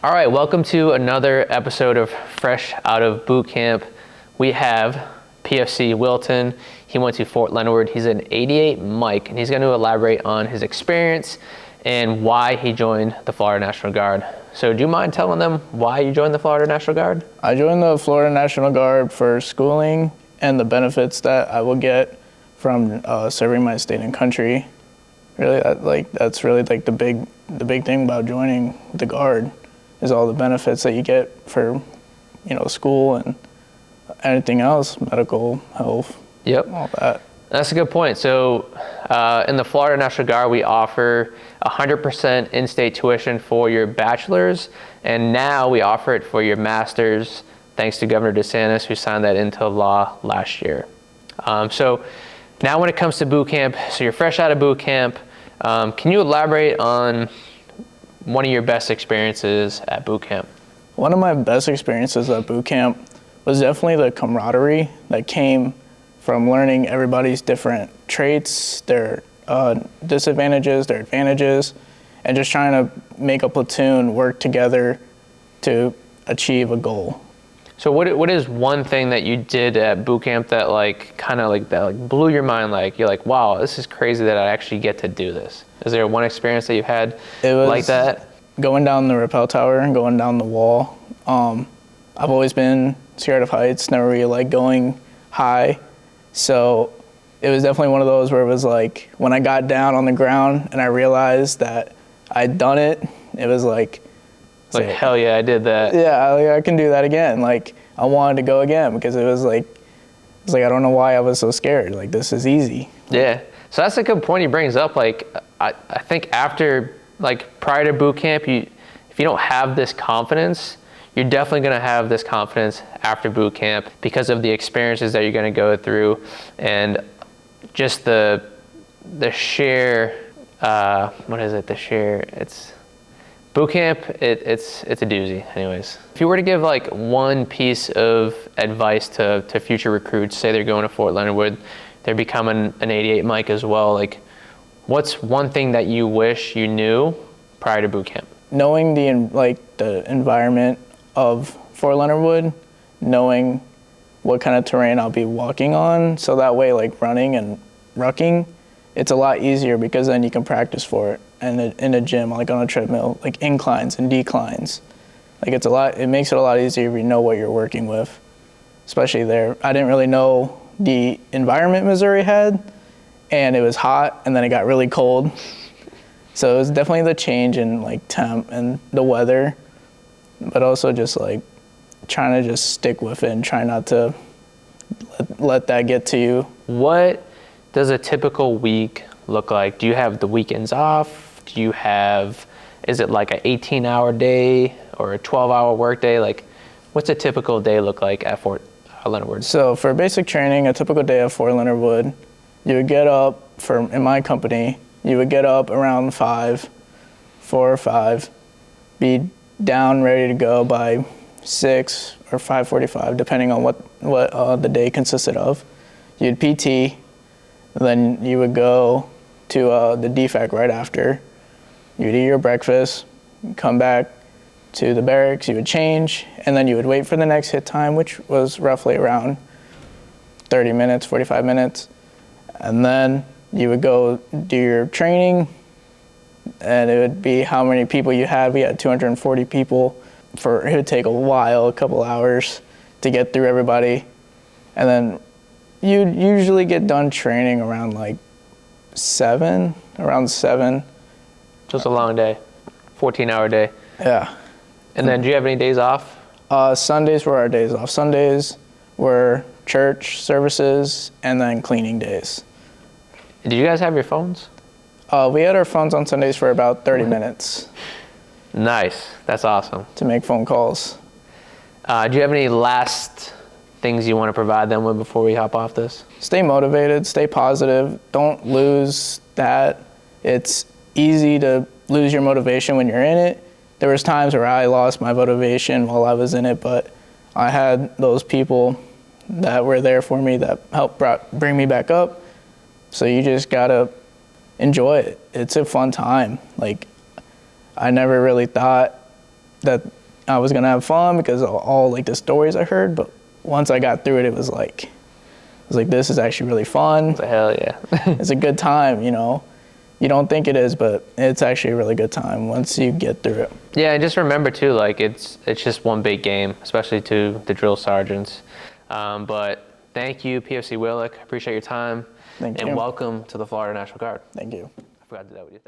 All right, welcome to another episode of Fresh Out of Boot Camp. We have PFC Wilton. He went to Fort Leonard Wood. He's an 88 Mike, and he's going to elaborate on his experience and why he joined the Florida National Guard. So do you mind telling them why you joined the Florida National Guard? I joined the Florida National Guard for schooling and the benefits that I will get from serving my state and country. Really, that's really like the big thing about joining the Guard. Is all the benefits that you get for, school and anything else, medical, health, all that. That's a good point. So in the Florida National Guard, we offer 100% in-state tuition for your bachelor's, and now we offer it for your master's, thanks to Governor DeSantis, who signed that into law last year. So now when it comes to boot camp, so you're fresh out of boot camp, can you elaborate on one of your best experiences at boot camp? One of my best experiences at boot camp was definitely the camaraderie that came from learning everybody's different traits, their disadvantages, their advantages, and just trying to make a platoon work together to achieve a goal. So what is one thing that you did at boot camp that blew your mind? You're like, wow, this is crazy that I actually get to do this. Is there one experience that you've had like that? Going down the rappel tower and going down the wall. I've always been scared of heights, never really liked going high. So it was definitely one of those where it was like, when I got down on the ground and I realized that I'd done it, it was like, hell yeah, I did that. Yeah, I can do that again. I wanted to go again because it was like, I don't know why I was so scared. This is easy. Yeah, so that's a good point he brings up. I think after, prior to boot camp, if you don't have this confidence, you're definitely gonna have this confidence after boot camp because of the experiences that you're gonna go through and just the sheer, boot camp, it's a doozy anyways. If you were to give one piece of advice to future recruits, say they're going to Fort Leonard Wood, they're becoming an 88 Mike as well, what's one thing that you wish you knew prior to boot camp? Knowing the environment of Fort Leonard Wood, knowing what kind of terrain I'll be walking on, so that way running and rucking, it's a lot easier because then you can practice for it. And in a gym, on a treadmill, inclines and declines. It makes it a lot easier if you know what you're working with, especially there. I didn't really know the environment Missouri had, and it was hot, and then it got really cold. So it was definitely the change in temp and the weather, but also just trying to just stick with it and try not to let that get to you. What does a typical week look like? Do you have the weekends off? Is it an 18-hour day or a 12-hour work day? What's a typical day look like at Fort Leonard Wood? So for basic training, a typical day at Fort Leonard Wood, you would get up, in my company, you would get up around 4 or 5, be down ready to go by 6 or 5:45, depending on what the day consisted of. You'd PT, then you would go to the DFAC right after. You'd eat your breakfast, come back to the barracks, you would change, and then you would wait for the next hit time, which was roughly around 30 minutes, 45 minutes. And then you would go do your training, and it would be how many people you had. We had 240 people. It would take a couple hours to get through everybody. And then you'd usually get done training around 7. So it's a long day, 14-hour day. Yeah. And then do you have any days off? Sundays were our days off. Sundays were church services and then cleaning days. Did you guys have your phones? We had our phones on Sundays for about 30 minutes Nice. That's awesome. to make phone calls. Do you have any last things you want to provide them with before we hop off this? Stay motivated, stay positive, don't lose that. It's easy to lose your motivation when you're in it. There was times where I lost my motivation while I was in it, but I had those people that were there for me that helped bring me back up. So you just gotta enjoy it. It's a fun time. Like, I never really thought that I was gonna have fun because of all like the stories I heard, but once I got through it, it was like this is actually really fun. Hell yeah. It's a good time, you know. You don't think it is, but it's actually a really good time once you get through it. Yeah, and just remember too, like it's just one big game, especially to the drill sergeants. But thank you, PFC Wilton. Appreciate your time. Thank you. And welcome to the Florida National Guard. Thank you. I forgot to do that with you.